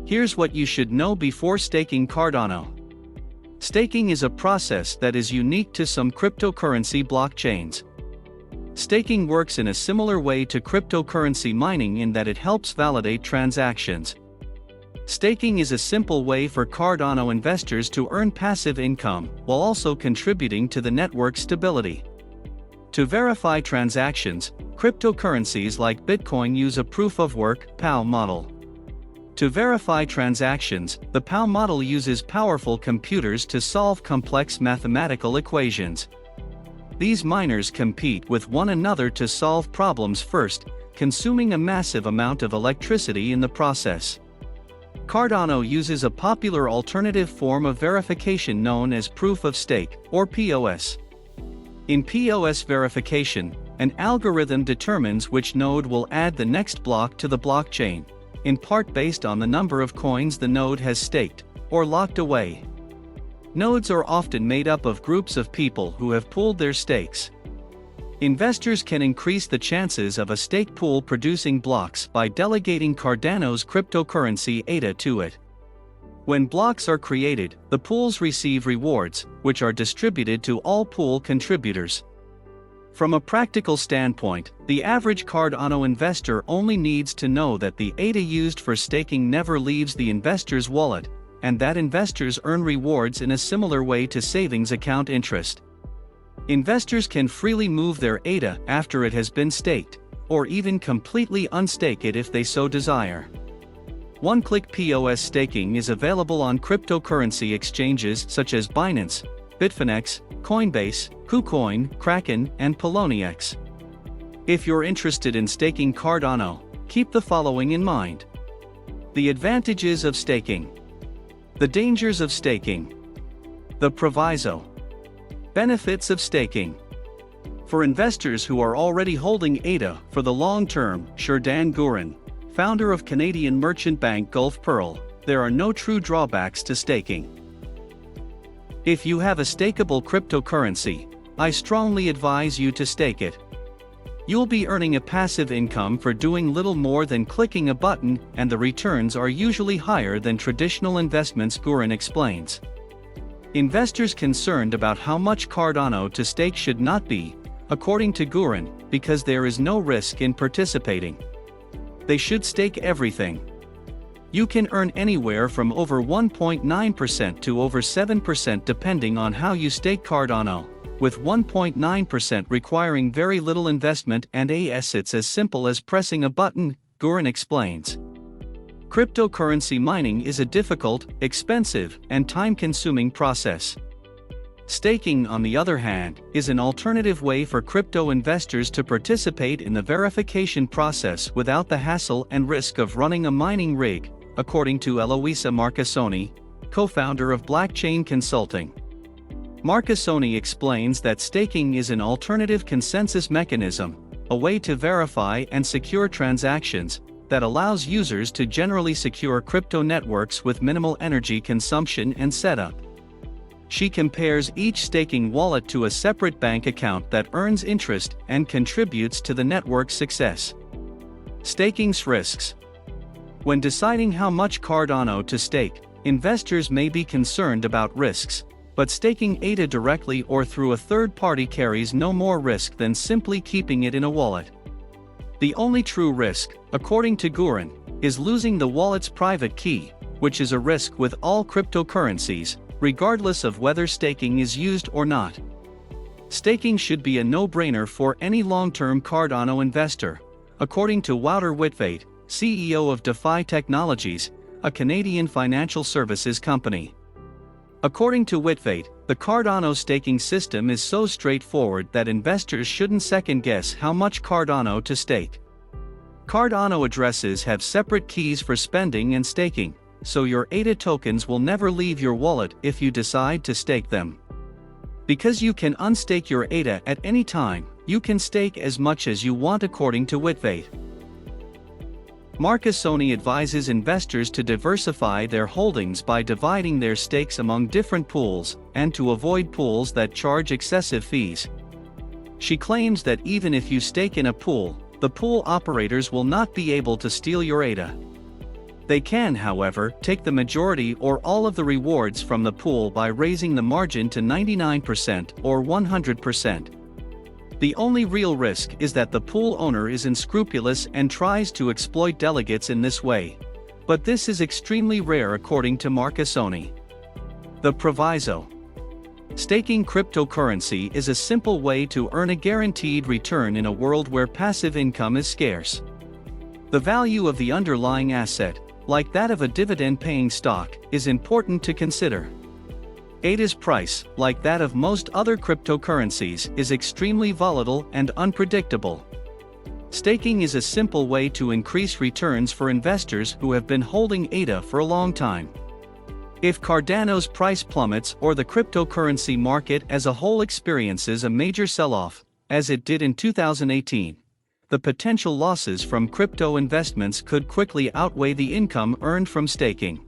Here's what you should know before staking Cardano. Staking is a process that is unique to some cryptocurrency blockchains. Staking works in a similar way to cryptocurrency mining in that it helps validate transactions. Staking is a simple way for Cardano investors to earn passive income while also contributing to the network's stability. To verify transactions, cryptocurrencies like Bitcoin use a proof-of-work (POW) model. To verify transactions, the POW model uses powerful computers to solve complex mathematical equations. These miners compete with one another to solve problems first, consuming a massive amount of electricity in the process. Cardano uses a popular alternative form of verification known as proof of stake, or POS. In POS verification, an algorithm determines which node will add the next block to the blockchain, in part based on the number of coins the node has staked, or locked away. Nodes are often made up of groups of people who have pooled their stakes. Investors can increase the chances of a stake pool producing blocks by delegating Cardano's cryptocurrency ADA to it. When blocks are created, the pools receive rewards, which are distributed to all pool contributors. From a practical standpoint, the average Cardano investor only needs to know that the ADA used for staking never leaves the investor's wallet, and that investors earn rewards in a similar way to savings account interest. Investors can freely move their ADA after it has been staked, or even completely unstake it if they so desire. One-click POS staking is available on cryptocurrency exchanges such as Binance, Bitfinex, Coinbase, KuCoin, Kraken, and Poloniex. If you're interested in staking Cardano, keep the following in mind. The advantages of staking. The dangers of staking. The proviso. Benefits of staking. For investors who are already holding ADA for the long term, Sherdan Gurin, founder of Canadian merchant bank Gulf Pearl, there are no true drawbacks to staking. If you have a stakeable cryptocurrency, I strongly advise you to stake it. You'll be earning a passive income for doing little more than clicking a button, and the returns are usually higher than traditional investments, Gurin explains. Investors concerned about how much Cardano to stake should not be, according to Gurin, because there is no risk in participating. They should stake everything. You can earn anywhere from over 1.9% to over 7% depending on how you stake Cardano, with 1.9% requiring very little investment and it's as simple as pressing a button, Gurin explains. Cryptocurrency mining is a difficult, expensive, and time-consuming process. Staking, on the other hand, is an alternative way for crypto investors to participate in the verification process without the hassle and risk of running a mining rig, according to Eloisa Marcassoni, co-founder of Blockchain Consulting. Marcassoni explains that staking is an alternative consensus mechanism, a way to verify and secure transactions, that allows users to generally secure crypto networks with minimal energy consumption and setup. She compares each staking wallet to a separate bank account that earns interest and contributes to the network's success. Staking's risks. When deciding how much Cardano to stake, investors may be concerned about risks, but staking ADA directly or through a third party carries no more risk than simply keeping it in a wallet. The only true risk, according to Gurin, is losing the wallet's private key, which is a risk with all cryptocurrencies, regardless of whether staking is used or not. Staking should be a no-brainer for any long-term Cardano investor, according to Wouter Whitvait, CEO of DeFi Technologies, a Canadian financial services company. According to Whitvait, the Cardano staking system is so straightforward that investors shouldn't second-guess how much Cardano to stake. Cardano addresses have separate keys for spending and staking, so your ADA tokens will never leave your wallet if you decide to stake them. Because you can unstake your ADA at any time, you can stake as much as you want according to Whitvait. Marcassoni advises investors to diversify their holdings by dividing their stakes among different pools, and to avoid pools that charge excessive fees. She claims that even if you stake in a pool, the pool operators will not be able to steal your ADA. They can, however, take the majority or all of the rewards from the pool by raising the margin to 99% or 100%. The only real risk is that the pool owner is unscrupulous and tries to exploit delegates in this way. But this is extremely rare according to Marcassoni. The proviso. Staking cryptocurrency is a simple way to earn a guaranteed return in a world where passive income is scarce. The value of the underlying asset, like that of a dividend-paying stock, is important to consider. ADA's price, like that of most other cryptocurrencies, is extremely volatile and unpredictable. Staking is a simple way to increase returns for investors who have been holding ADA for a long time. If Cardano's price plummets or the cryptocurrency market as a whole experiences a major sell-off, as it did in 2018, the potential losses from crypto investments could quickly outweigh the income earned from staking.